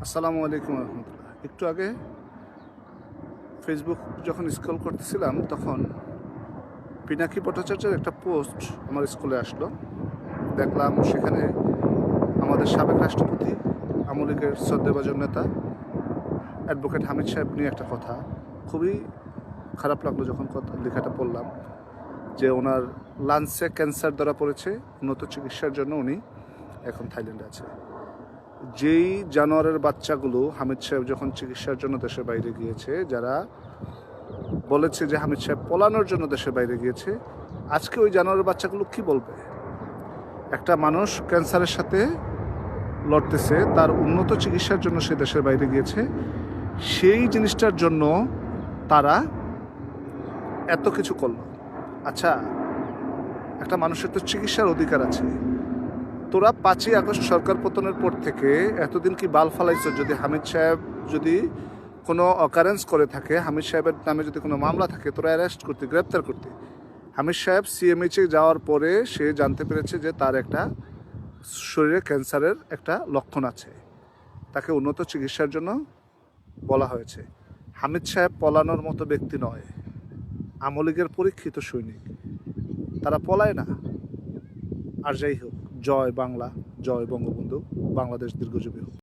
আসসালামু আলাইকুম রহমতুল্লাহ। একটু আগে ফেসবুক যখন স্ক্রল করতেছিলাম তখন পিনাকি ভট্টাচার্যের একটা পোস্ট আমার স্কুলে আসলো। দেখলাম সেখানে আমাদের সাবেক রাষ্ট্রপতি আওয়ামী লীগের শ্রদ্ধেভাজন নেতা অ্যাডভোকেট হামিদ সাহেব নিয়ে একটা কথা। খুবই খারাপ লাগলো যখন লেখাটা পড়লাম যে ওনার লাঞ্চে ক্যান্সার ধরা পড়েছে, উন্নত চিকিৎসার জন্য উনি এখন থাইল্যান্ডে আছে। যেই জানোয়ারের বাচ্চাগুলো হামিদ সাহেব যখন চিকিৎসার জন্য দেশের বাইরে গিয়েছে, যারা বলেছে যে হামিদ সাহেব পলানোর জন্য দেশের বাইরে গিয়েছে, আজকে ওই জানোয়ারের বাচ্চাগুলো কি বলবে? একটা মানুষ ক্যান্সারের সাথে লড়তেছে, তার উন্নত চিকিৎসার জন্য সে দেশের বাইরে গিয়েছে, সেই জিনিসটার জন্য তারা এত কিছু করলো। আচ্ছা, একটা মানুষের তো চিকিৎসার অধিকার আছে। তোরা 5ই আগস্ট সরকার পতনের পর থেকে এতদিন কি বাল ফালাইছ? যদি হামিদ সাহেব যদি কোনো অকারেন্স করে থাকে, হামিদ সাহেবের নামে যদি কোনো মামলা থাকে, তোরা অ্যারেস্ট করতে, গ্রেপ্তার করতে। হামিদ সাহেব সিএমএইচে যাওয়ার পরে সে জানতে পেরেছে যে তার একটা শরীরে ক্যান্সারের একটা লক্ষণ আছে, তাকে উন্নত চিকিৎসার জন্য বলা হয়েছে। হামিদ সাহেব পলানোর মতো ব্যক্তি নয়, আওয়ামী লীগের পরীক্ষিত সৈনিক, তারা পলায় না। আর যাই হোক, জয় বাংলা, জয় বঙ্গবন্ধু, বাংলাদেশ দীর্ঘজীবী হোক।